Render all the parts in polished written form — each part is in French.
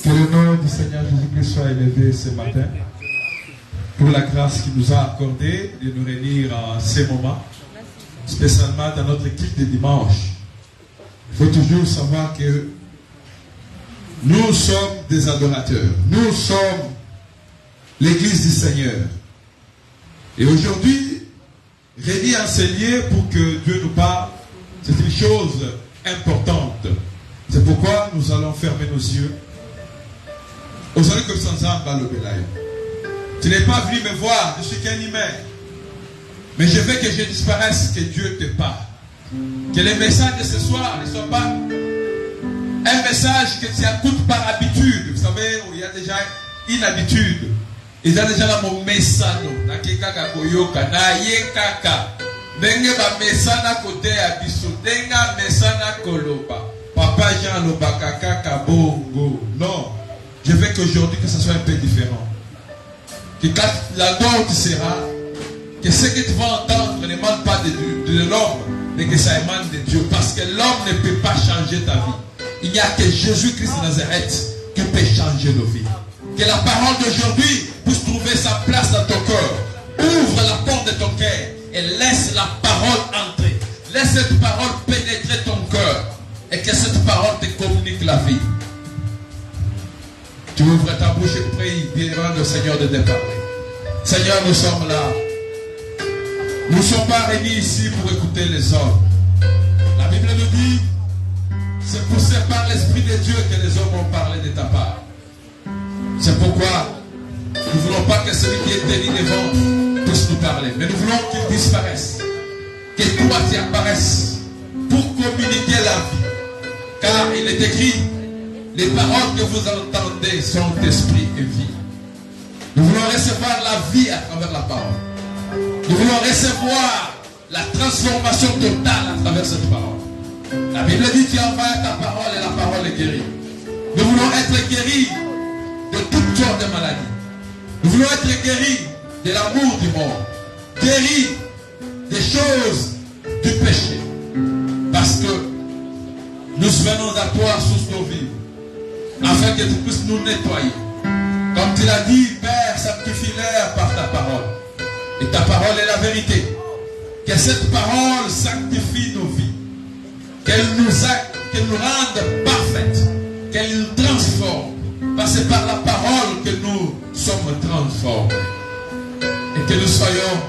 Que le nom du Seigneur Jésus-Christ soit élevé ce matin pour la grâce qu'il nous a accordée de nous réunir en ces moments, spécialement dans notre équipe de dimanche. Il faut toujours savoir que nous sommes des adorateurs. Nous sommes l'église du Seigneur. Et aujourd'hui, réunir en ces lieux pour que Dieu nous parle, c'est une chose importante. C'est pourquoi nous allons fermer nos yeux. Aujourd'hui que sans âme le bélaï. Tu n'es pas venu me voir, je suis qu'un humain. Mais je veux que je disparaisse, que Dieu te parle. Que les messages de ce soir ne soient pas un message que tu écoutes par habitude. Vous savez, il y a déjà une habitude. Il y a déjà là mon message. Nakeka koyoka, na yekaka. Denge ba mesana kote abiso, denga mesana koloba. Papa Jean Lobakaka Kabongo. Non. Je veux qu'aujourd'hui que ça soit un peu différent. Que quand la dor tu seras, que ce que tu vas entendre ne demande pas de l'homme, mais que ça émane de Dieu. Parce que l'homme ne peut pas changer ta vie. Il n'y a que Jésus-Christ de Nazareth qui peut changer nos vies. Que la parole d'aujourd'hui puisse trouver sa place dans ton cœur. Ouvre la porte de ton cœur et laisse la parole entrer. Laisse cette parole pénétrer ton cœur. Et que cette parole te communique la vie. Tu ouvres ta bouche et prie, demande au Seigneur de te parler. Seigneur, nous sommes là. Nous ne sommes pas réunis ici pour écouter les hommes. La Bible nous dit, c'est poussé par l'Esprit de Dieu que les hommes ont parlé de ta part. C'est pourquoi nous ne voulons pas que celui qui est tenu devant puisse nous parler. Mais nous voulons qu'il disparaisse. Que toi tu apparaisses pour communiquer la vie. Car il est écrit, les paroles que vous entendez sont esprit et vie. Nous voulons recevoir la vie à travers la parole. Nous voulons recevoir la transformation totale à travers cette parole. La Bible dit, tu envoies ta parole et la parole est guérie. Nous voulons être guéris de toutes sortes de maladies. Nous voulons être guéris de l'amour du monde. Guéris des choses du péché. Parce que nous venons à toi sous nos vies, afin que tu puisses nous nettoyer. Comme tu l'as dit, Père, sanctifie-leur par ta parole. Et ta parole est la vérité. Que cette parole sanctifie nos vies. Qu'elle nous rende parfaites. Qu'elle nous transforme. Parce que c'est par la parole que nous sommes transformés. Et que nous soyons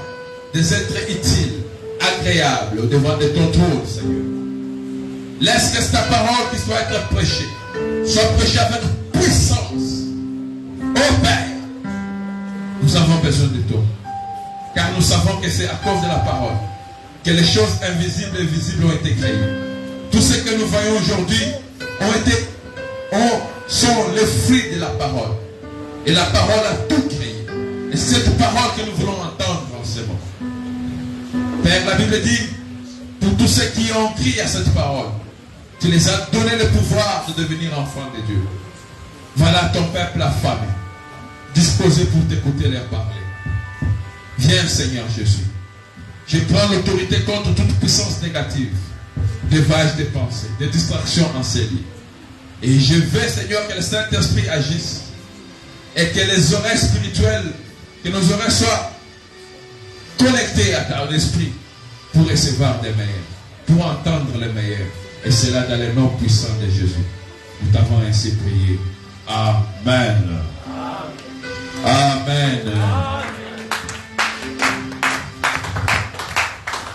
des êtres utiles, agréables au devant de ton trône, Seigneur. Laisse que ta parole qui soit être prêchée soit prêchée avec puissance. Oh Père, nous avons besoin de toi. Car nous savons que c'est à cause de la parole que les choses invisibles et visibles ont été créées. Tout ce que nous voyons aujourd'hui sont les fruits de la parole. Et la parole a tout créé. Et c'est cette parole que nous voulons entendre en ce moment. Père, la Bible dit, pour tous ceux qui ont crié à cette parole, tu les as donné le pouvoir de devenir enfants de Dieu. Voilà ton peuple affamé, disposé pour t'écouter leur parler. Viens, Seigneur Jésus. Je prends l'autorité contre toute puissance négative, des vages de pensée, des distractions enseignées. Et je veux, Seigneur, que le Saint-Esprit agisse et que les oreilles spirituelles, que nos oreilles soient connectées à ton esprit pour recevoir des meilleurs, pour entendre les meilleurs. Et c'est là dans le nom puissant de Jésus. Nous t'avons ainsi prié. Amen. Amen.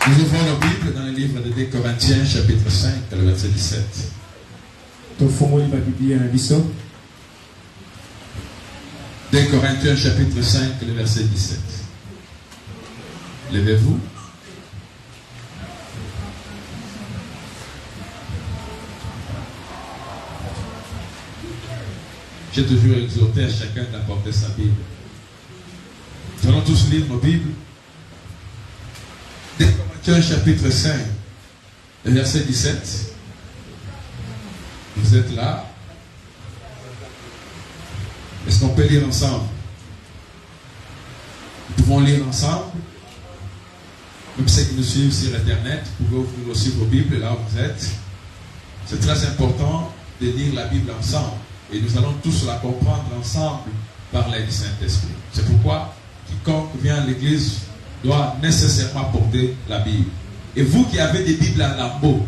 Nous ouvrons nos Bibles dans le livre de 2 Corinthiens, chapitre 5, le verset 17. 2 Corinthiens chapitre 5, le verset 17. Levez-vous. J'ai toujours exhorté à chacun d'apporter sa Bible. Nous allons tous lire nos Bibles. 2 Corinthiens chapitre 5, le verset 17. Vous êtes là. Est-ce qu'on peut lire ensemble? Nous pouvons lire ensemble. Même ceux qui nous suivent sur Internet, vous pouvez ouvrir aussi vos Bibles là où vous êtes. C'est très important de lire la Bible ensemble. Et nous allons tous la comprendre ensemble par l'aide du Saint-Esprit. C'est pourquoi quiconque vient à l'église doit nécessairement porter la Bible. Et vous qui avez des Bibles en lambeaux,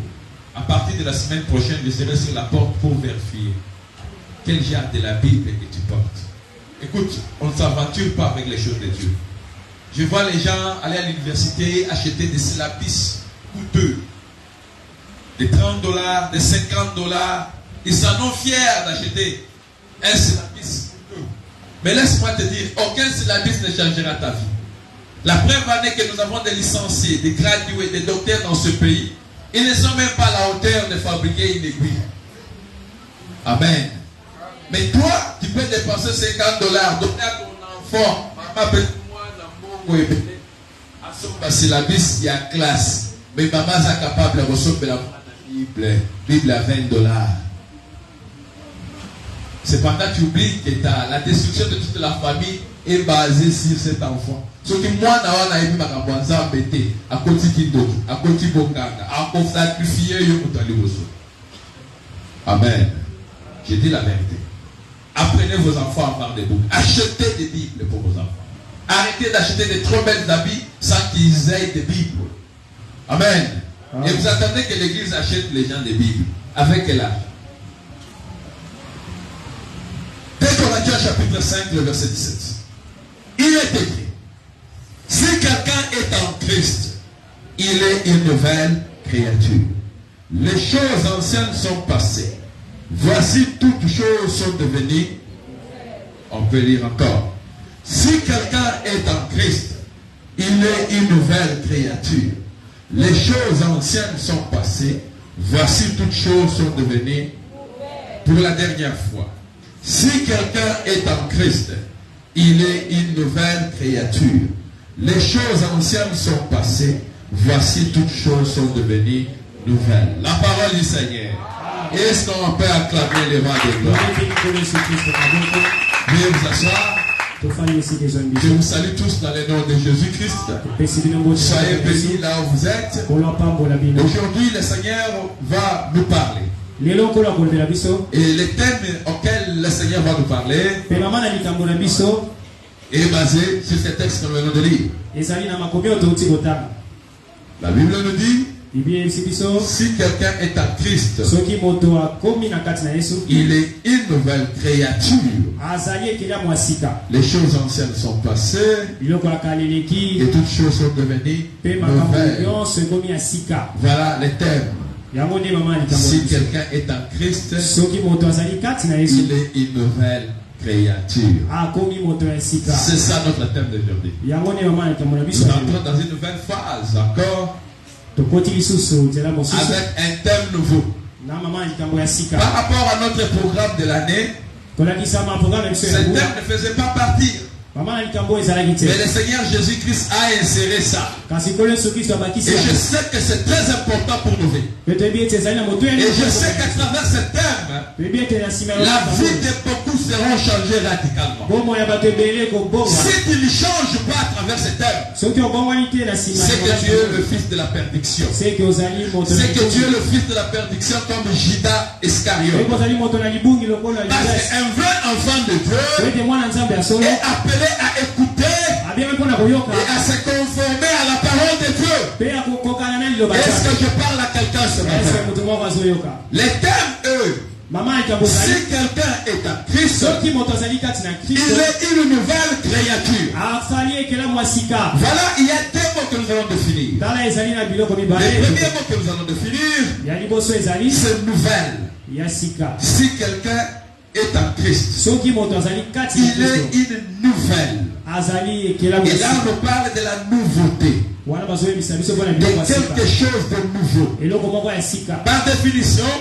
à partir de la semaine prochaine, je serai sur la porte pour vérifier quel genre de la Bible que tu portes. Écoute, on ne s'aventure pas avec les choses de Dieu. Je vois les gens aller à l'université acheter des syllabus coûteux, des $30, des $50. Ils s'en ont fiers d'acheter un syllabus coûteux. Mais laisse-moi te dire, aucun syllabus ne changera ta vie. La preuve en est que nous avons des licenciés, des gradués, des docteurs dans ce pays. Ils ne sont même pas à la hauteur de fabriquer une aiguille. Amen. Mais toi, tu peux dépenser $50, donner à ton enfant, maman, moi, dans mon à son syllabus, il y a classe. Mais maman est capable de recevoir la Bible à $20. Cependant, tu oublies que la destruction de toute la famille est basée sur cet enfant. Ce qui moi, je n'ai pas embêté à côté Kindoki, à côté Bonganga, à côté sacrifier Amen. Je dis la vérité. Apprenez vos enfants à faire des boucles. Achetez des Bibles pour vos enfants. Arrêtez d'acheter des trop belles habits sans qu'ils aient des Bibles. Amen. Et vous attendez que l'église achète les gens des Bibles. Avec quel âge? 2 Corinthiens chapitre 5, le verset 17. Il est écrit, si quelqu'un est en Christ, il est une nouvelle créature. Les choses anciennes sont passées. Voici toutes choses sont devenues. On peut lire encore. Si quelqu'un est en Christ, il est une nouvelle créature. Les choses anciennes sont passées. Voici toutes choses sont devenues pour la dernière fois. Si quelqu'un est en Christ, il est une nouvelle créature. Les choses anciennes sont passées. Voici toutes choses sont devenues nouvelles. La parole du Seigneur. Est-ce qu'on peut acclamer les mains de gloire? Veuillez vous asseoir. Je vous salue tous dans le nom de Jésus-Christ. Soyez bénis là où vous êtes. Aujourd'hui, le Seigneur va nous parler. Et le thème auquel le Seigneur va nous parler est basé sur ce texte que nous venons de lire. La Bible nous dit, si quelqu'un est en Christ, il est une nouvelle créature. Les choses anciennes sont passées et toutes choses sont devenues nouvelles. Voilà le thème. Si quelqu'un est en Christ, il est une nouvelle créature. C'est ça notre thème d'aujourd'hui. Nous entrons dans une nouvelle phase encore avec un thème nouveau. Par rapport à notre programme de l'année, ce thème ne faisait pas partir. Mais le Seigneur Jésus-Christ a inséré ça. Et je sais que c'est très important pour nous. Et je sais qu'à travers ce thème, la vie de beaucoup seront changées radicalement. Si tu ne changes pas à travers ce thème, c'est que tu es le fils de la perdition. C'est que tu es le fils de la perdiction comme Judas Iscariote. Parce qu'un vrai enfant de Dieu est appelé à écouter et à se conformer à la parole de Dieu. Est-ce que je parle à quelqu'un ce matin? Les thèmes, eux, si quelqu'un est en Christ, il est une nouvelle créature. Voilà, il y a deux mots que nous allons définir. Le premier mot que nous allons définir, c'est nouvelle. Si quelqu'un est en Christ, il est une nouvelle. Et là, on parle de la nouveauté. De quelque chose de nouveau. Par définition,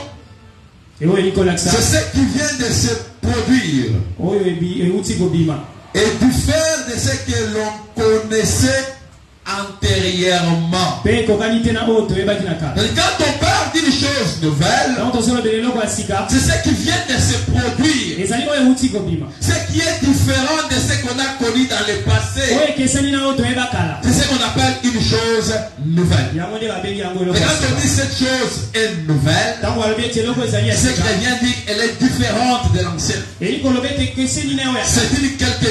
c'est ce qui vient de se produire et du faire de ce que l'on connaissait antérieurement. Quand on parle d'une chose nouvelle, c'est ce qui vient de se produire, ce qui est différent de ce qu'on a connu dans le passé. C'est ce qu'on appelle une chose nouvelle. Et quand on dit cette chose est nouvelle, c'est que ça vient dire qu'elle est différente de l'ancienne.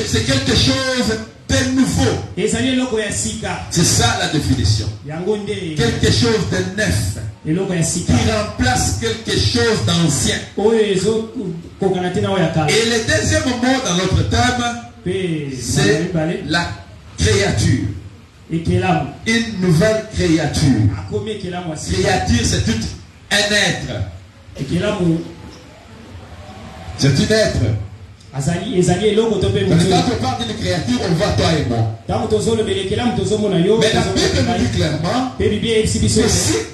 C'est quelque chose de nouveau. C'est ça la définition. Quelque chose de neuf qui remplace quelque chose d'ancien. Et le deuxième mot dans notre thème, c'est la créature. Une nouvelle créature. Créature, c'est tout un être. C'est un être. Quand on parle d'une créature, on voit toi et moi. Mais la Bible nous dit clairement que si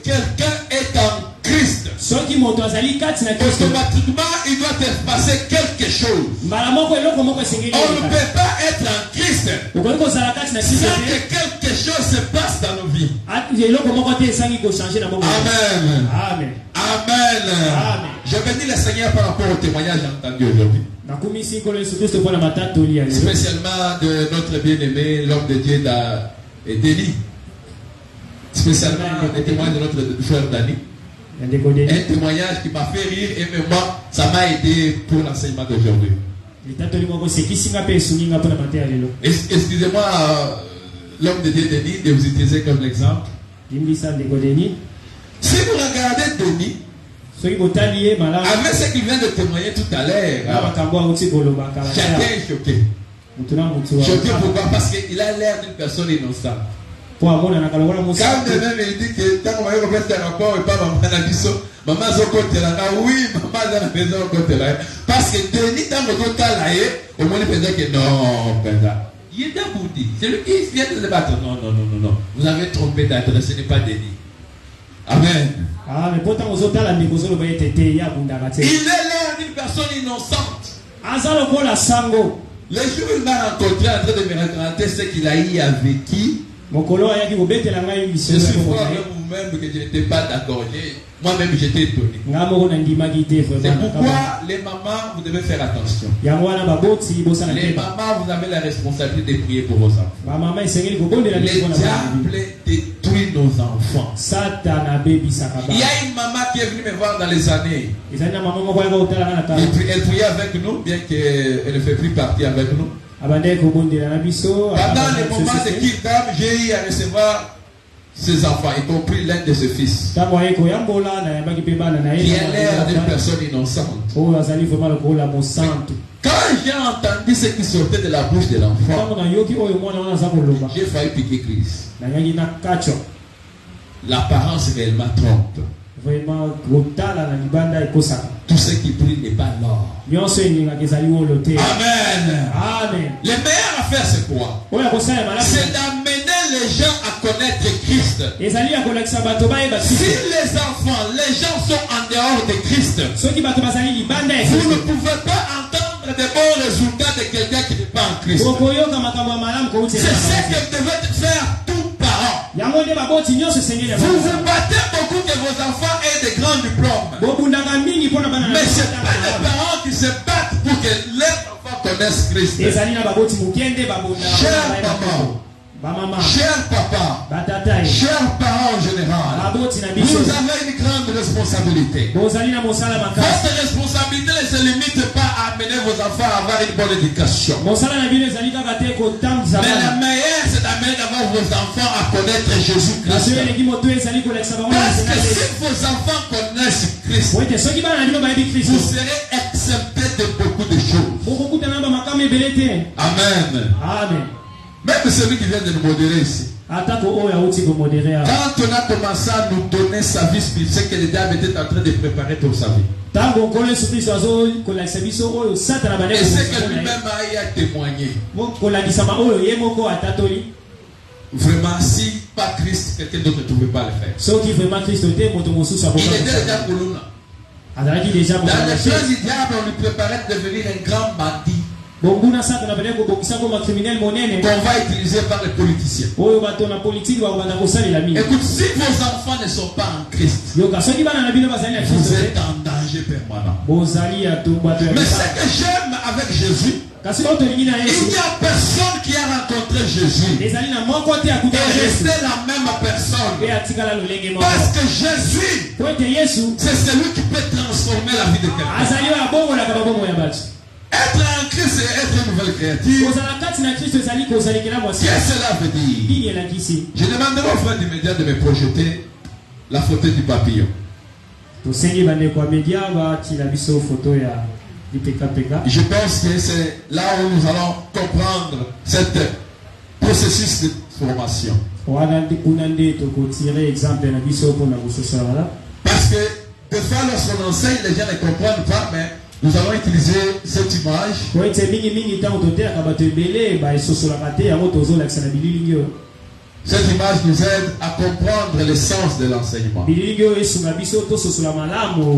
quelqu'un est en Christ, automatiquement il doit te passer quelque chose. On ne peut pas être en Christ sans que quelque chose se passe dans nos vies. Amen. Amen. Amen. Je bénis le Seigneur par rapport au témoignage entendu aujourd'hui. Spécialement de notre bien-aimé, l'homme de Dieu Denis. Spécialement le témoignage de notre frère Dani. Un témoignage qui m'a fait rire et même moi, ça m'a aidé pour l'enseignement d'aujourd'hui. Excusez-moi, l'homme de Dieu Denis, de vous utiliser comme exemple. Si vous regardez Denis, avec ce qu'il vient de témoigner tout à l'heure, chacun est choqué. Choqué pourquoi? Parce qu'il a l'air d'une personne innocente. Quand même il dit que tant qu'on va faire un rapport et pas maman côté là, oui, maman dans la maison côté là. Parce que Denis dans le côté là, au moins il faisait que non, il est un bouddhi. C'est lui qui vient de se battre. Non. Vous avez trompé d'adresse, ce n'est pas Denis. Amen. Il est là une personne innocente. Le jour où il m'a rencontré en train de me raconter ce qu'il a eu avec qui, je suis fort vous-même que je n'étais pas d'accord. Moi-même j'étais étonné. C'est pourquoi les mamans, vous devez faire attention. Les mamans, vous avez la responsabilité de prier pour vos enfants. Les diables détruisent nos enfants. Il y a une maman qui est venue me voir dans les années. Elle priait avec nous, bien qu'elle ne fait plus partie avec nous. Pendant les moments de Kingdom, j'ai eu à recevoir ses enfants, y compris l'un de ses fils, qui a l'air d'une personne innocente. Quand j'ai entendu ce qui sortait de la bouche de l'enfant, j'ai failli piquer Christ. L'apparence réellement trompe. Tout ce qui brille n'est pas l'or. Amen. Amen. Les meilleures affaires, c'est quoi? C'est d'amener les gens à connaître Christ. Si les enfants, les gens sont en dehors de Christ, vous ne pouvez pas entendre de bons résultats de quelqu'un qui n'est pas en Christ. C'est ce que devait faire tout parent. Vous vous battez beaucoup que vos enfants aient de grands diplômes. Mais ce n'est pas les parents qui se battent pour que leurs enfants connaissent Christ. Chers mamans, chers papas, chers parents en général, vous avez une grande responsabilité. Votre responsabilité ne se limite pas à amener vos enfants à avoir une bonne éducation. Mais la meilleure, c'est d'amener d'abord vos enfants à connaître Jésus-Christ. Parce que si vos enfants connaissent Christ, vous serez exemptés de beaucoup de choses. Amen. Amen. Même celui qui vient de nous modérer ici. Quand on a commencé à nous donner sa vie spirituelle, c'est que le diable était en train de préparer pour sa vie. Et c'est que lui-même a témoigné. Vraiment, si pas Christ, quelqu'un d'autre ne pouvait pas le faire. Il était déjà Koulouna. Dans les plans du diable, on lui préparait de devenir un grand bandit qu'on va utiliser par les politiciens. Écoute, si vos enfants ne sont pas en Christ, vous êtes en danger permanent. Mais ce que j'aime avec Jésus, il n'y a personne qui a rencontré Jésus et resté la même personne. Parce que Jésus, c'est celui qui peut transformer la vie de quelqu'un. Être en Christ, c'est être une nouvelle créature. Qu'est-ce que cela veut dire? Je demanderai aux frères immédiats de me projeter la photo du papillon. Je pense que c'est là où nous allons comprendre ce processus de formation. Parce que des fois, lorsqu'on enseigne, les gens ne comprennent pas, mais nous allons utiliser cette image. Cette image nous aide à comprendre l'essence de l'enseignement.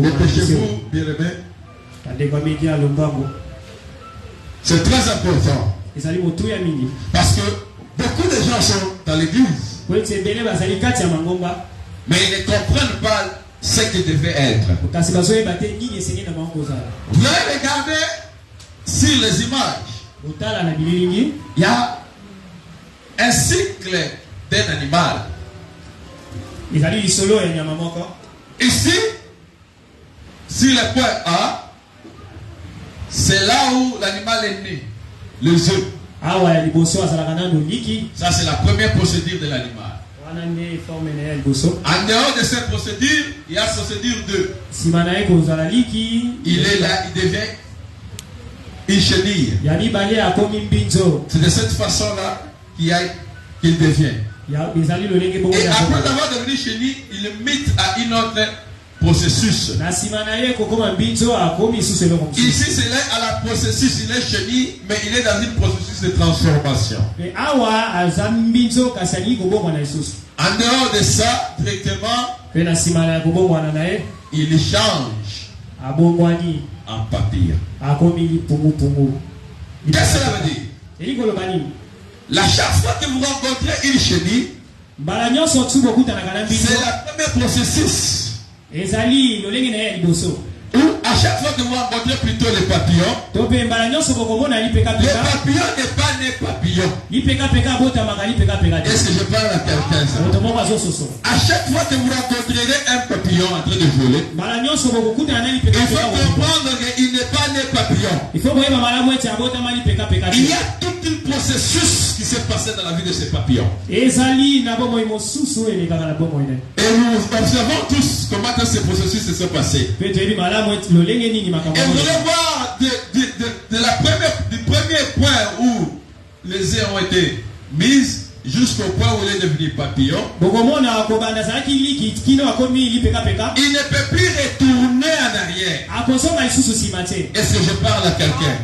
Dépêchez-vous, bien-aimés. C'est très important. Parce que beaucoup de gens sont dans l'église, mais ils ne comprennent pas ce qu'ils devaient être. Vous allez regarder sur les images. Il y a un cycle d'un animal. Ici, sur le point A, c'est là où l'animal est né, les œufs. Ça, c'est la première procédure de l'animal. En dehors de cette procédure, il y a la procédure 2. Il est là, il devient une chenille. C'est de cette façon-là qu'il devient. Et après d'avoir devenu chenille, il le met à une autre processus. Ici, c'est là à la processus, il est chenille, mais il est dans une processus de transformation. En dehors de ça, directement, il change en papillon. Qu'est-ce que cela veut dire? La chaque fois que vous rencontrez une chenille, c'est la première processus. Ou à chaque fois que vous rencontrez plutôt les papillons, le papillon n'est pas né papillon. Est-ce que je parle à quelqu'un? À chaque fois que vous rencontrerez un papillon en train de voler, il faut comprendre qu'il n'est pas né papillon. Il y a tout un processus qui s'est passé dans la vie de ces papillons. Et nous observons tous comment ce processus s'est passé. Et vous allez voir du premier point où les œufs ont été mises jusqu'au point où il est devenu papillon. Il ne peut plus retourner en arrière. Est-ce que je parle à quelqu'un?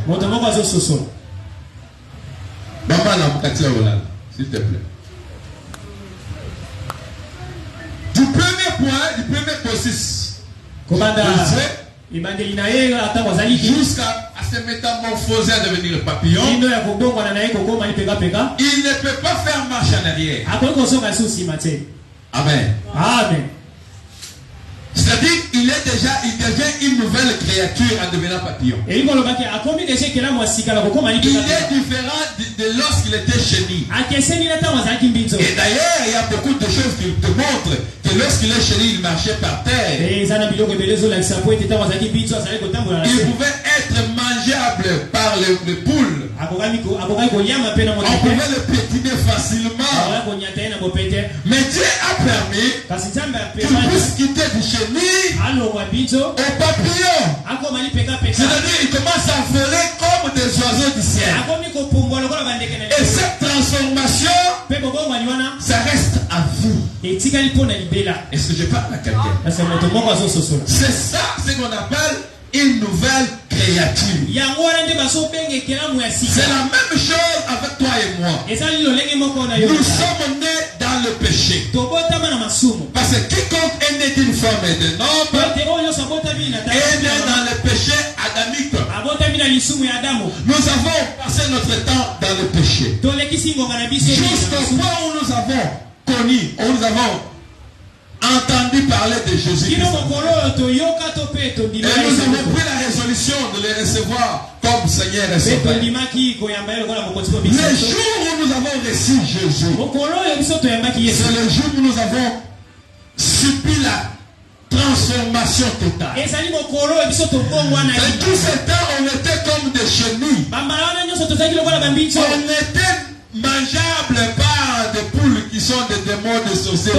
S'il te plaît. Du premier point, du premier processus, jusqu'à se métamorphoser à devenir papillon, il ne peut pas faire marche en arrière. Amen. Amen. C'est-à-dire qu'il devient une nouvelle créature en devenant papillon. Il est différent de lorsqu'il était chenille. Et d'ailleurs, il y a beaucoup de choses qui te montrent que lorsqu'il est chenille, il marchait par terre. Il pouvait être mangeable par les poules. On pouvait le pétiner facilement. Mais Dieu a permis qu'il puisse quitter du chenille au papillon. C'est-à-dire qu'il commence à voler comme comme des oiseaux du ciel. Et cette transformation, ça reste à vie. Est-ce que je parle à quelqu'un? C'est ça ce qu'on appelle une nouvelle créature. C'est la même chose avec toi et moi. Nous sommes nés dans le péché. Parce que quiconque est né d'une femme et d'un homme est né dans le péché adamique. Nous avons passé notre temps dans le péché. Jusqu'au point où nous avons connu, où nous avons entendu parler de Jésus. Et nous avons pris la résolution de les recevoir comme Seigneur et Sauveur. Le jour où nous avons reçu Jésus, c'est le jour où nous avons subi la transformation totale. Et tout ce temps, on était comme des chenilles. On était mangeable par des poules qui sont des démons de sorciers.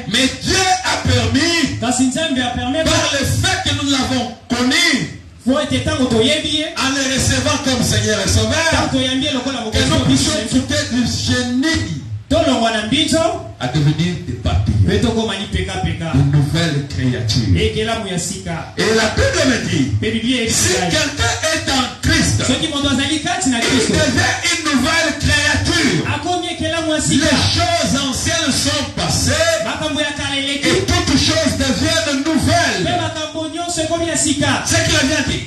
Mais Dieu a permis, par le fait que nous l'avons connu, en le recevant comme Seigneur et Sauveur, que nous puissions quitter du chenille à devenir des papillons, une nouvelle créature. Et la Bible me dit, si quelqu'un est en Christ, il devient une nouvelle créature. Les choses anciennes sont passées et toutes choses deviennent nouvelles. C'est qu'il a bien dit.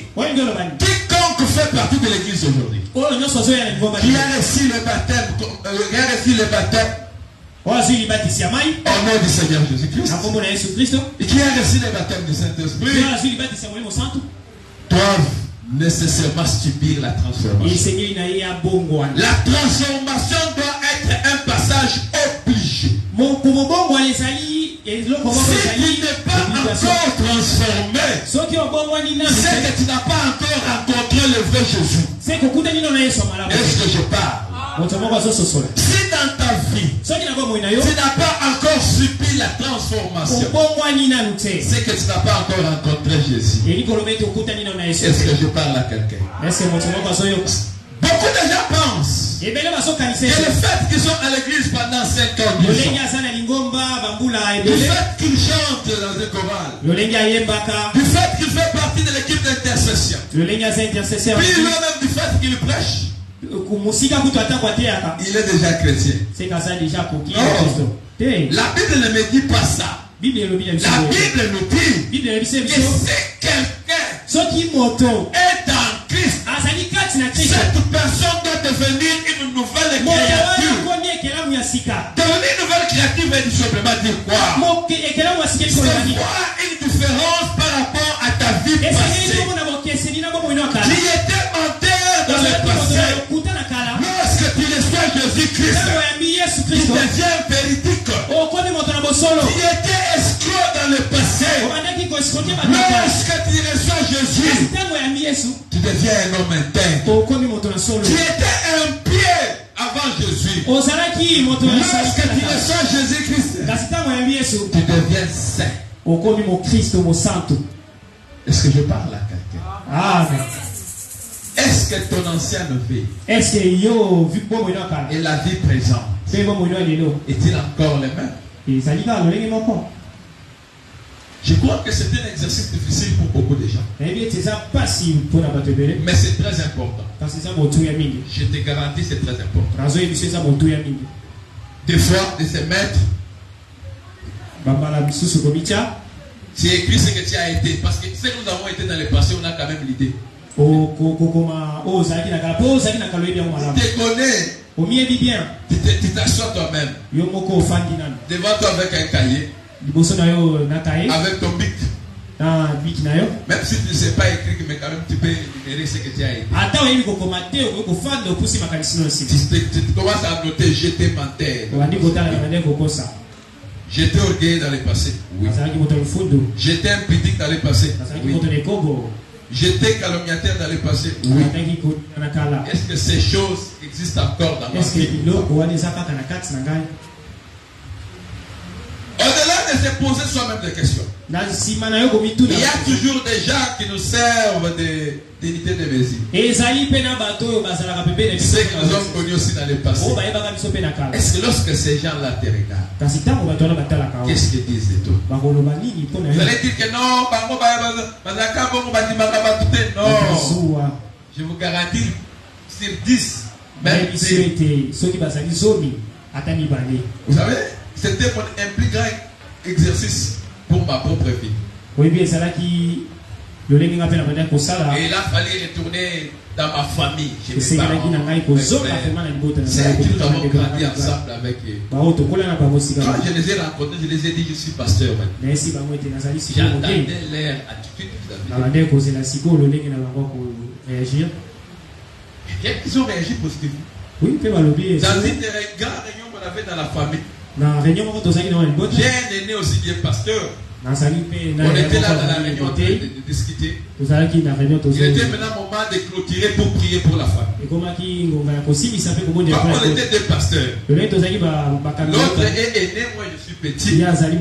Quiconque fait partie de l'église aujourd'hui, qui a reçu le baptême, au nom du Seigneur Jésus-Christ, et qui a reçu le baptême du Saint-Esprit, doivent nécessairement subir la transformation. La transformation doit être un passage obligé. Si tu n'es pas encore transformé, c'est que tu n'as pas encore rencontré le vrai Jésus. Est-ce que je parle? Si dans ta vie, tu n'as pas encore subi la transformation, c'est que tu n'as pas encore rencontré Jésus. Est-ce que je parle à quelqu'un? Beaucoup de gens pensent que le fait qu'ils sont à l'église pendant 5 ans, le fait qu'ils chantent dans un choral, du fait qu'ils font partie de l'équipe d'intercession, puis même du fait qu'ils prêchent, il est déjà chrétien. La Bible ne me dit pas ça. La Bible nous dit que si quelqu'un est en Christ, cette personne doit devenir une nouvelle créature. Devenir une nouvelle créature veut simplement dire quoi? C'est quoi une différence par rapport à ta vie passée? Qui était menteur dans le passé. Lorsque tu reçois Jésus-Christ, tu deviens véridique. Tu étais escroc dans le passé. Lorsque tu reçois Jésus, tu deviens un homme intègre. Tu étais un pied avant Jésus. Lorsque tu reçois Jésus-Christ, tu deviens saint. Est-ce que je parle à quelqu'un? Amen. Est-ce que ton ancienne vie et la vie présente est-il encore les mêmes? Je crois que c'est un exercice difficile pour beaucoup de gens. Mais c'est très important. Je te garantis, c'est très important. Des fois, de se mettre, tu écris ce que tu as été. Parce que ce que nous avons été dans le passé, on a quand même l'idée. Tu te connais. Tu t'assois toi-même devant toi avec un cahier, avec ton bic. Même si tu ne sais pas écrire, mais quand même tu peux énumérer ce que tu as été. Tu commences à noter: j'étais menteur, j'étais orgueilleux dans le passé, oui. J'étais impudique dans le passé, oui. J'étais calomniateur dans le passé, oui. Est-ce que ces choses existent encore dans ma vie? Au-delà de se poser soi-même des questions. Il y a toujours des gens qui nous servent des unités de mesure. Ceux qui nous ont connus aussi dans le passé. Est-ce que lorsque ces gens-là te regardent, qu'est-ce qu'ils disent de toi? Vous allez dire que non, non. Je vous garantis, sur 10, même vous savez, c'était un plus grand exercice pour ma propre vie. Et il a fallu retourner dans ma famille. C'est que nous avons grandi ensemble avec eux. Quand je les ai rencontrés, je les ai dit, je suis pasteur. J'entendais leur attitude. Ils ont réagi positivement. Oui, dans une des grandes réunions qu'on avait dans la famille. J'ai un aîné aussi qui est pasteur. On était là dans la réunion en train de discuter. Il était maintenant moment de clôturer pour prier pour la famille. Comme on était deux pasteurs. L'autre est aîné, moi je suis petit. C'est lui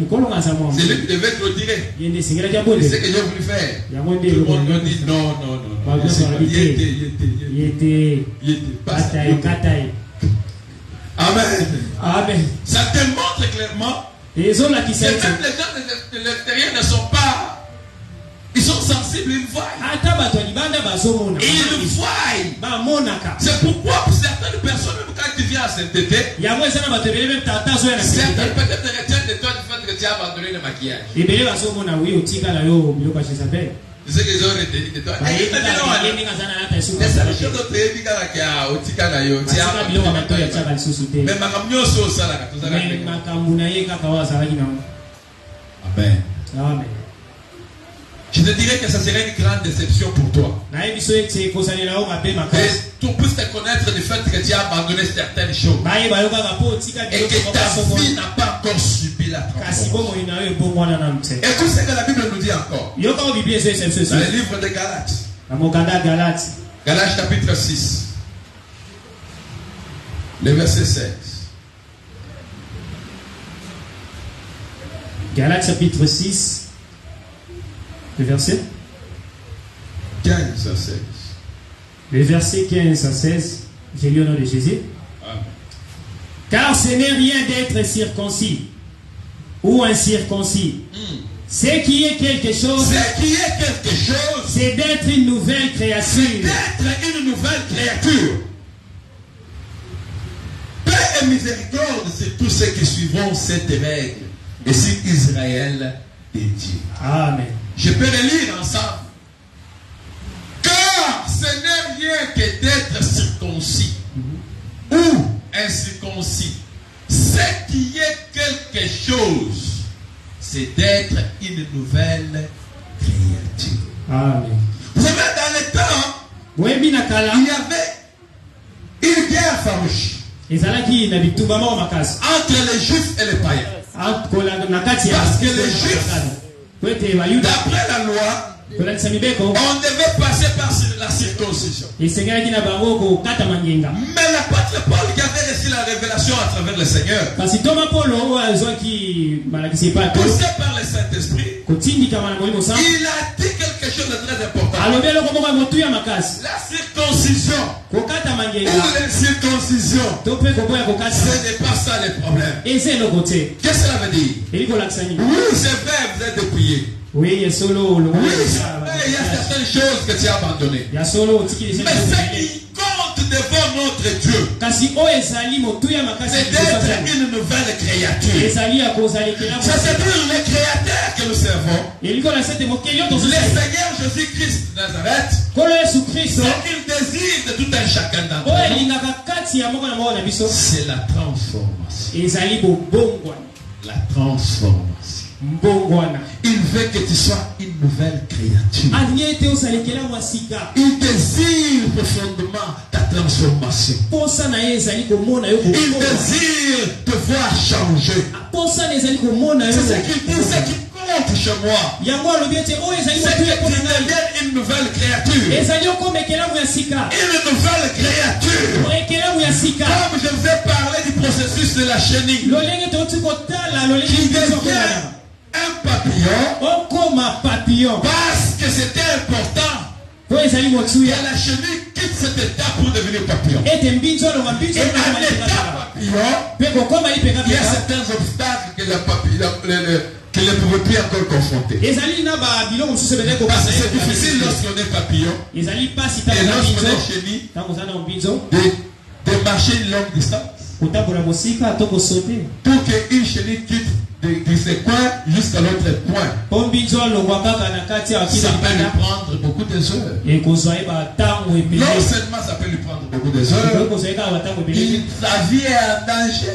qui devait clôturer. C'est ce que j'ai voulu faire. Tout le monde me dit non. Il était pasteur. Amen. Ça te montre clairement que même les gens de l'extérieur ne sont pas. Ils sont sensibles, ils voient. Ils voient. C'est pourquoi pour certaines personnes, même quand tu viens à sainteté, certaines peut-être retiennent de toi du fait que tu as abandonné le maquillage. C'est ce qu'ils ont retenu de toi. C'est ça le chose de très Amen. Amen. Je te dirais que ça serait une grande déception pour toi. Et tu puisses te connaître du fait que tu as abandonné certaines choses. Et que ta vie n'a pas encore subi la transformation. Écoute ce que la Bible nous dit encore. Dans le livre de Galates. Galates chapitre 6. Le verset 16. Galates chapitre 6. Le verset 15 à 16. Le verset 15 à 16, j'ai lu au nom de Jésus. Amen. Car ce n'est rien d'être circoncis ou incirconcis. Ce qui est quelque chose, c'est d'être une nouvelle créature. Paix et miséricorde, c'est tous ceux qui suivront cette règle. Et c'est Israël et Dieu. Amen. Je peux les lire ensemble. Car ce n'est rien que d'être circoncis ou incirconcis. Ce qui est quelque chose, c'est d'être une nouvelle créature. Amen. Vous savez, dans le temps, il y avait une guerre farouche entre les Juifs et les païens. Parce que les Juifs, d'après la loi, on devait passer par la circoncision. Mais l'apôtre Paul qui avait reçu la révélation à travers le Seigneur, poussé par le Saint-Esprit, il a dit quelque chose de très important. La circoncision ou l'incirconcision, ce n'est pas ça le problème. Qu'est-ce que cela veut dire? Oui, c'est vrai, vous êtes dépouillés. Oui, solo. Oui, il y a certaines choses que tu as abandonnées. Mais ce qui compte devant notre Dieu, c'est d'être une nouvelle créature. C'est-à-dire le Créateur que nous servons. Le Seigneur Jésus-Christ de Nazareth. Ce qu'il désire de tout un chacun d'entre nous, c'est la transformation. La transformation. Il veut que tu sois une nouvelle créature. Il désire profondément ta transformation. Il désire te voir changer. C'est ce qu'il dit, ce qui compte chez moi. C'est que tu deviennes une nouvelle créature. Une nouvelle créature. Comme je vous ai parlé du processus de la chenille. Qui devient papillon. Parce que c'était important que la chenille quitte cet état pour devenir papillon. Et en état papillon, il y a certains obstacles que qu'elle ne pouvait plus encore confronter. Parce que c'est difficile lorsqu'on est papillon et lorsqu'on est chenille de marcher une longue distance. Pour qu'une chenille quitte de ce coin jusqu'à l'autre point, ça peut lui prendre beaucoup de heures. Non seulement ça peut lui prendre beaucoup de heures, sa vie est en danger.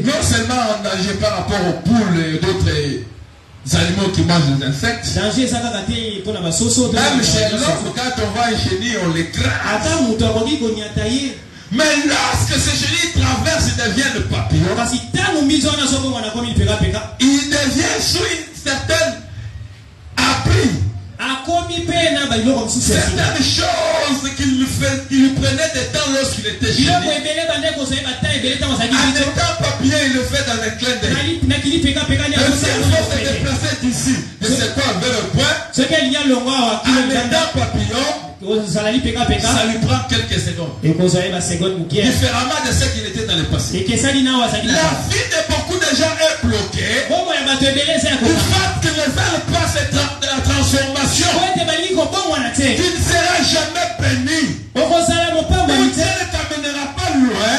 Non seulement en danger par rapport aux poules et d'autres animaux qui mangent les insectes. Même chez l'homme, quand on voit une chenille, on l'écrase. Mais lorsque ces chenilles traversent et deviennent papillons, il devient sous une certaine abri. Certaines choses qu'il lui prenait des temps lorsqu'il était chenille. En étant papillon, il le fait dans un clin d'œil. Mais si il faut se déplacer d'ici, de ce coin vers le point, en étant papillon, ça lui prend quelques secondes. Différemment de ce qu'il était dans le passé. La vie de beaucoup de gens est bloquée du fait qu'ils ne veulent pas cette transformation. Tu ne seras jamais béni. Dieu ne t'amènera pas loin.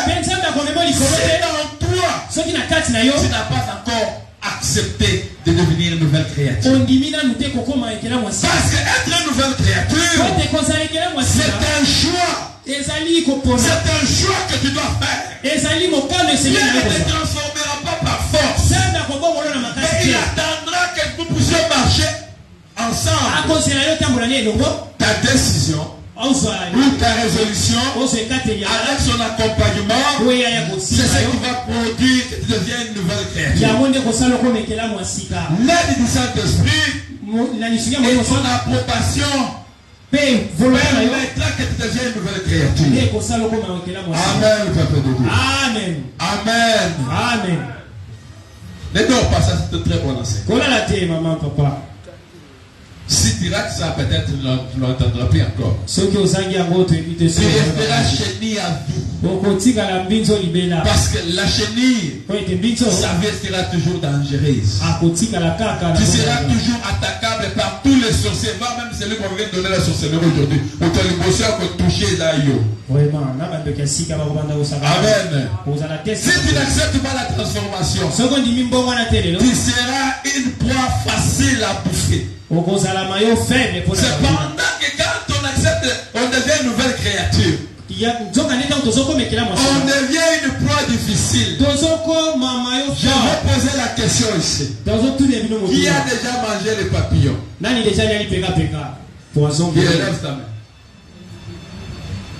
C'est dans toi. Tu n'as pas encore accepté de devenir une nouvelle créature. Parce qu'être une nouvelle créature, c'est un choix. C'est un choix que tu dois faire. Dieu ne te transformera pas par force. Mais il attendra que nous puissions marcher ensemble. Ta décision ou ta résolution avec son accompagnement, c'est ce qui va produire que tu deviennes une nouvelle créature. L'aide du Saint-Esprit et son approbation permettra que tu deviennes une nouvelle créature. Amen, peuple de Dieu. Amen. Amen. Amen. Ne dors pas, ça c'est un très bon enseignement. Si tu rates ça, peut-être tu ne l'entendras plus encore. Tu resteras chenille à vie. Parce que la chenille, sa vie sera toujours dangereuse. Tu seras toujours attaquable par tous les sorciers. Moi même celui qu'on vient de donner la sorcellerie aujourd'hui. On te le bossé à toucher d'ailleurs. Amen. Si tu n'acceptes pas la transformation, tu seras une proie facile à bouffer. Cependant que quand on accepte, on devient une nouvelle créature. On devient une proie difficile. Je vais poser la question ici. Qui a déjà mangé les papillons? Qui élève sa main?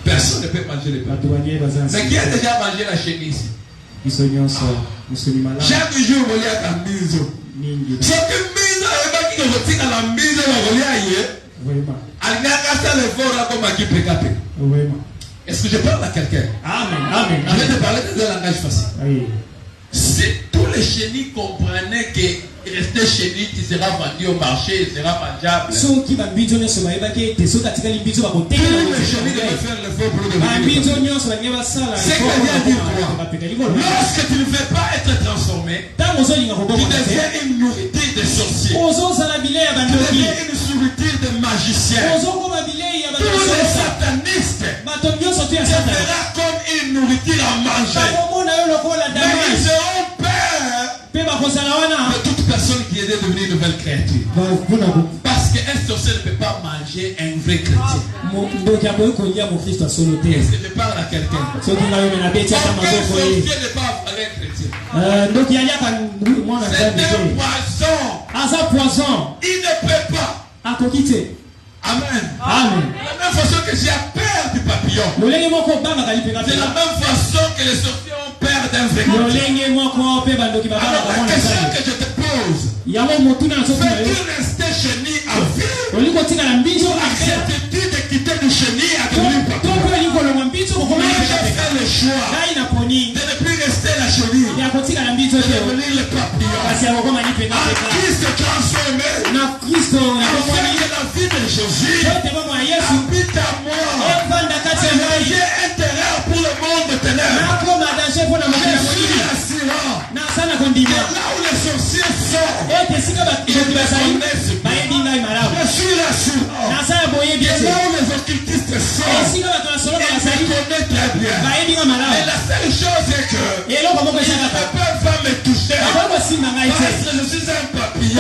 Personne ne peut manger les papillons. Mais qui a déjà mangé la chenille ici? Chaque jour, on y a un miso. Chaque miso, on y a la miso, est-ce que je parle à quelqu'un? Amen. Je vais te parler dans un langage facile. Si tous les chenilles comprenaient que rester chenille, tu seras vendu au marché, il sera mangeable. Tous les chenilles devaient faire l'effort pour devenir. C'est que vient dire quoi? Lorsque tu ne veux pas être transformé, tu deviens une nourriture de sorciers. Tu deviens une nourriture de magiciens. Tous les satanistes te verront comme une nourriture à manger. Mais ils auront peur de toute personne qui est devenue une nouvelle créature. Parce qu'un sorcier ne peut pas manger un vrai chrétien. Est-ce que je parle à quelqu'un? Un sorcier n'est pas un vrai chrétien. C'est un poison. Il ne peut pas. Amen. La même façon que j'ai peur du papillon. C'est la même façon que les sorciers ont peur d'un vrai chrétien. Alors la question que je te pose, fais-tu rester chenille à vie? Acceptes-tu de quitter le chenille à devenir papillon? Moi j'ai fait le choix de ne plus rester la chenille. devenir le papillon. En Christ transformé. Afin que la vie de Jésus habite à moi. J'ai intérêt pour le monde de ténèbres. Je suis assurant. Et là où les sorciers sont, je suis rassurant. Et là où les occultistes sont, ils me connaissent très bien. Et la seule chose est que ils ne peuvent pas me toucher. Parce que je suis un papillon. Ils ne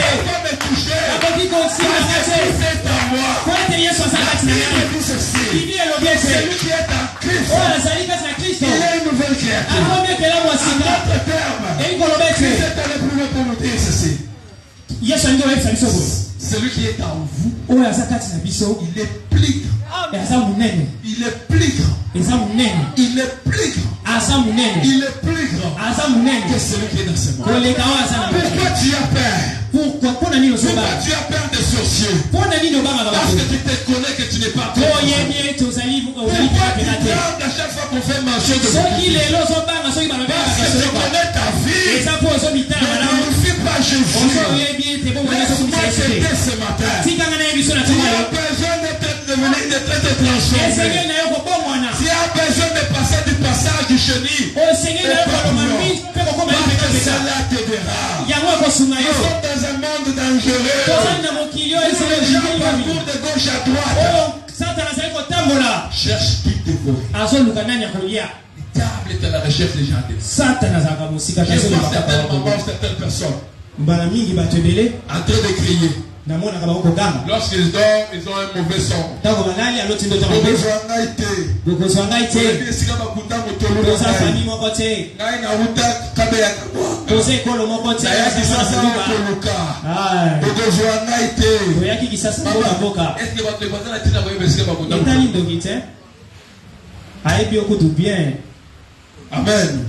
peuvent pas me toucher. Parce que c'est à moi. La Bible dit ceci. Celui qui est en Christ, il est une nouvelle créature. En d'autres termes, Christ est allé plus loin pour nous dire ceci. Celui qui est en vous, il est plus grand. Il est plus grand. Il est plus grand. Il est plus grand que celui qui est dans ce monde. Pourquoi tu as peur? Pourquoi tu as peur des sorciers? Parce que tu te connais que tu n'es pas toi. Pourquoi tu gardes à chaque fois qu'on fait mention de vous? Parce que tu connais ta vie. Et ne glorifie pas Jésus. Laisse-moi t'aider ce matin. Tu as besoin d'être transformé. Tu as besoin de passer du passage du chenil. Parce que cela t'aidera. Nous sommes dans un monde dangereux. Les gens parcourent de gauche à droite. Cherche qui te voit. Le diable est à la recherche des gens. Je vois certaines mamans, certaines personnes en train de crier. Lorsqu'ils dorment, ils ont un mauvais son. Amen. Amen.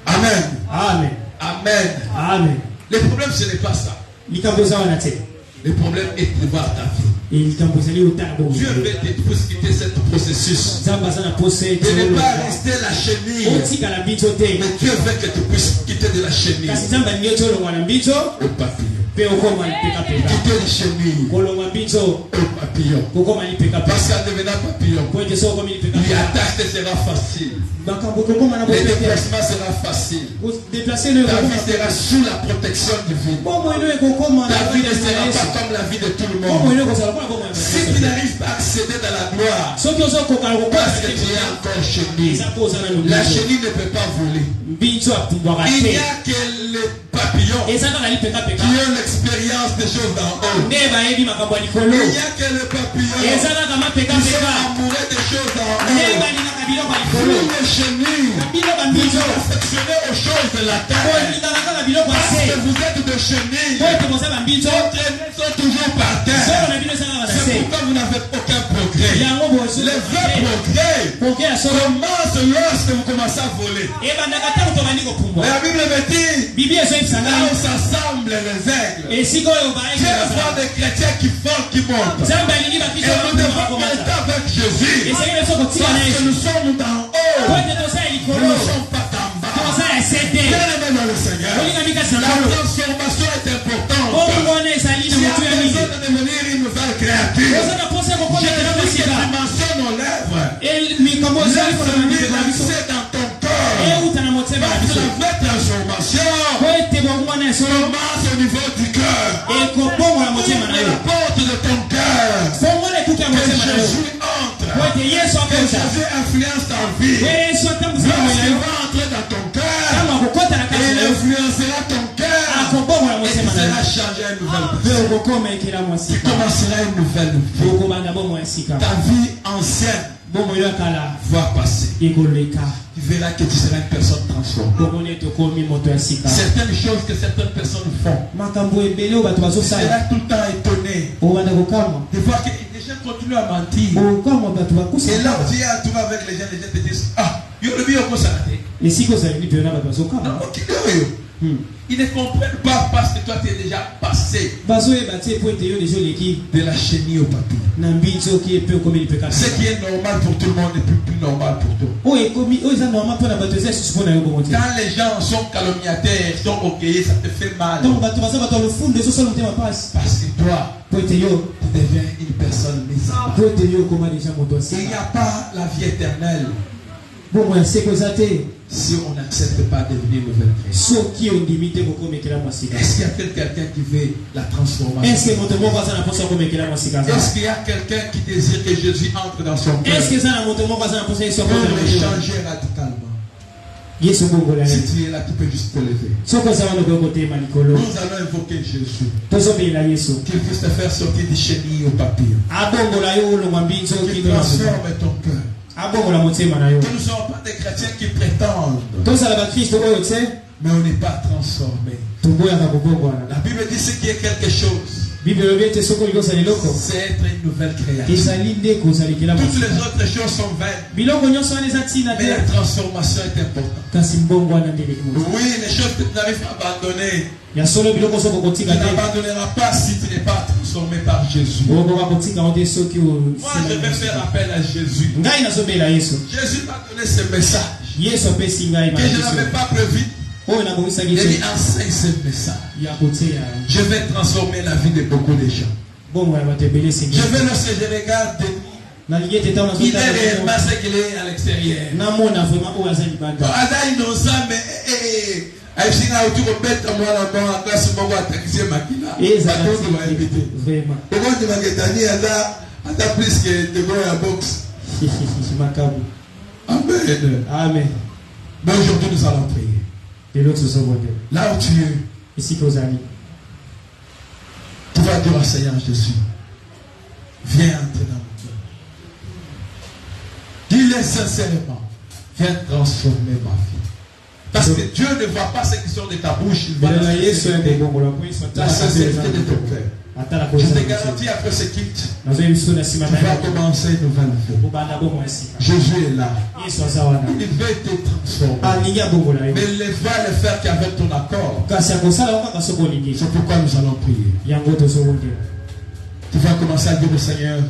Amen. Amen. Amen. Amen. Le problème, ce n'est pas ça. Le problème est de voir ta vie. Dieu veut te quitter ce processus. De ne pas rester la chenille. Mais Dieu veut que tu puisses quitter de la chenille au papillon. Quitter les chenilles au papillon. Parce qu'en devenant papillon, lui attaque sera facile. Le déplacement sera facile. Ta vie sera sous la protection divine. Ta vie ne sera pas comme la vie de tout le monde. Si tu n'arrives pas à accéder dans la gloire, parce que tu es encore chenille, la chenille ne peut pas voler. Il n'y a que les papillons qui ont l'expérience des choses d'en haut. Il n'y a que les papillons qui sont amoureux des choses d'en haut. Vous les chenilles, vous êtes affectionnés aux choses de la terre. Parce que vous êtes de chenilles, votre aînés sont toujours par terre. C'est pourquoi vous n'avez aucun progrès. Le vrai progrès commence lorsque vous commencez à voler. La Bible me dit, là où s'assemblent les aigles, Dieu voit des chrétiens qui volent, qui montent. Et nous devons monter avec Jésus. Parce que nous sommes d'en haut. Nous ne sommes pas d'en bas. Bien aimé dans le Seigneur, la transformation est importante. Tu as besoin de devenir une nouvelle créature. Jésus qui mentionne nos lèvres. Laisse-lui lancer dans ton cœur. Parce que la vraie transformation commence au niveau du cœur. Ouvre la porte de ton cœur. Que Jésus entre. Que Jésus influence ta vie. Lorsqu'il va entrer dans ton cœur, il influencera ton cœur. Et tu seras changé à une nouvelle vie. Tu commenceras une nouvelle vie. Ta vie ancienne va passer. Tu verras que tu seras une personne transformée. Certaines choses que certaines personnes font, tu seras tout le temps étonné de voir que les gens continuent à mentir. Et là, tu es à trouver avec les gens te disent, ah, il y a le bio comme ça. Les si vous avez dit, non, ils ne comprennent pas parce que toi tu es déjà passé de la chenille au papier. Ce qui est normal pour tout le monde n'est plus normal pour toi. Quand les gens sont calomniateurs, sont orgueilleux, ça te fait mal. Parce que toi, tu deviens une personne misérable. Il n'y a pas la vie éternelle si on n'accepte pas de devenir nouvelle création. Est-ce qu'il y a quelqu'un qui veut la transformation? Est-ce qu'il y a quelqu'un qui désire que Jésus entre dans son cœur pour le changer radicalement? Si tu es là, tu peux juste te lever. Nous allons invoquer Jésus. Qu'il puisse te faire sortir du chenille au papier. Qu'il transforme ton cœur. Nous ne sommes pas des chrétiens qui prétendent, mais on n'est pas transformés. La Bible dit ce qui est quelque chose, c'est être une nouvelle création. Toutes les autres choses sont vaines, mais la transformation est importante. Oui, les choses que tu n'arrives pas à abandonner, tu n'abandonneras pas si tu n'es pas transformé par Jésus. Moi, je vais faire appel à Jésus. Jésus m'a donné ce message que je n'avais pas prévu. Il dit, enseigne ce message. Je vais transformer la vie de beaucoup de gens. Je vais, lorsque je regarde il est réellement ce qu'il est à l'extérieur. Amen. Mais aujourd'hui nous allons prier. Là où tu es, ici que vous allez, tu vas dire au Seigneur Jésus, viens entrer dans mon cœur. Dis-le sincèrement, viens transformer ma vie. Parce que Dieu ne voit pas ce qui sort de ta bouche, il voit la sincérité de ton cœur. Je te garantis après ce culte, tu vas commencer une nouvelle vie. Jésus est là. Il veut te transformer. Mais il va le faire qu'avec ton accord. C'est pourquoi nous allons prier. Tu vas commencer à dire au Seigneur,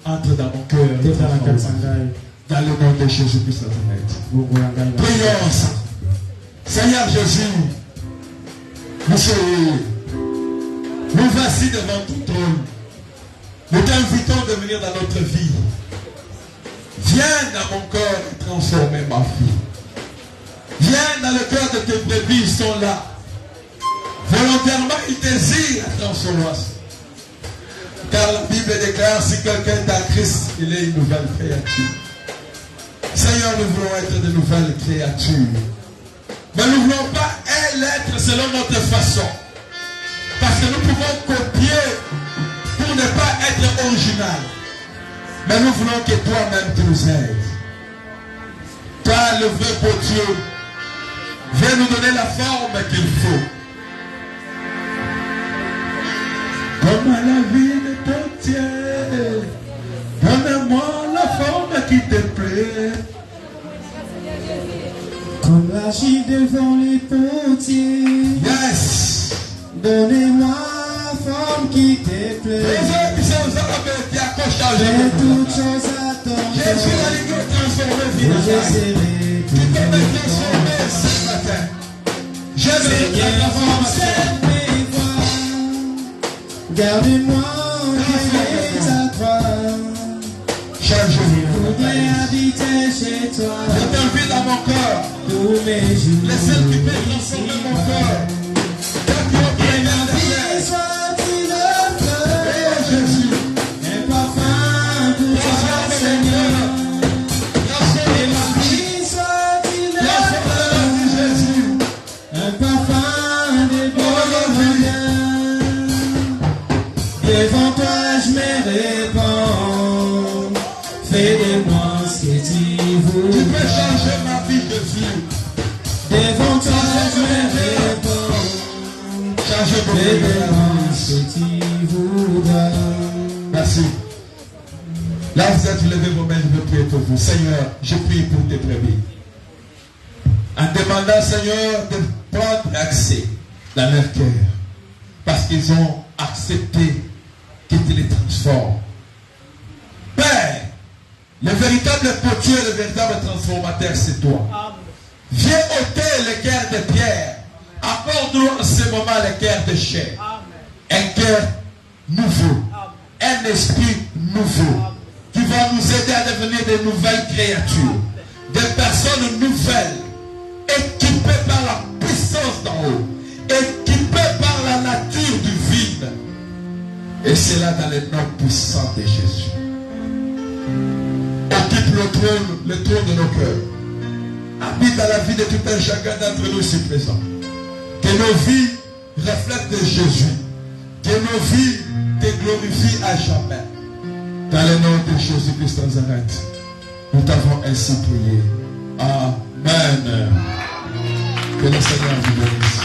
entre dans mon cœur. Dans le nom de Jésus-Christ de Nazareth. Prions ensemble. Seigneur Jésus, nous voici devant ton trône. Nous t'invitons de venir dans notre vie. Viens dans mon corps et transformer ma vie. Viens dans le cœur de tes brebis, ils sont là. Volontairement, ils désirent la transformation. Car la Bible déclare, si quelqu'un est en Christ, il est une nouvelle créature. Seigneur, nous voulons être de nouvelles créatures. Mais nous ne voulons pas l'être selon notre façon. Parce que nous pouvons copier pour ne pas être original. Mais nous voulons que toi-même tu nous aides. Toi, le vrai potier, viens nous donner la forme qu'il faut. Comme à la vie de potier, donne-moi la forme qui te plaît. Comme agis devant les potiers. Yes. Donnez-moi la forme qui te plaît. Fais toutes choses à ton cœur. Je serai tout transformé ce matin. Seigneur, observe mes voies. Garde-moi lié à toi. Je voudrais habiter chez toi. Je t'invite dans mon cœur. Tous mes jours. Les seuls qui peuvent transformer mon cœur. Et ma vie soit-il un fleur, Jésus, un parfum pour toi, Seigneur. Et ma vie soit-il un fleur, Jésus, un parfum de bonheur. Devant toi je me répands. Fais de moi ce que tu veux. Tu peux changer ma vie, Jésus. Devant toi je me répands. Merci. Là, vous êtes, levez vos mains, je veux prier pour vous. Seigneur, je prie pour tes brebis. en demandant, Seigneur, de prendre accès dans leur cœur. Parce qu'ils ont accepté que tu les transformes. Père, le véritable potier, le véritable transformateur, c'est toi. Amen. Viens ôter le cœur de pierre. Apporte-nous en ce moment le cœur de chair. Amen. Un cœur nouveau. Amen. Un esprit nouveau. Amen. Qui va nous aider à devenir de nouvelles créatures. Amen. Des personnes nouvelles. Équipées par la puissance d'en haut. Équipées par la nature divine. Et c'est là dans le nom puissant de Jésus. Occupe le trône de nos cœurs. Habite dans la vie de tout un chacun d'entre nous ici présents. Que nos vies reflètent de Jésus. Que nos vies te glorifient à jamais. Dans le nom de Jésus-Christ de Nazareth, nous t'avons ainsi prié. Amen. Que le Seigneur vous bénisse.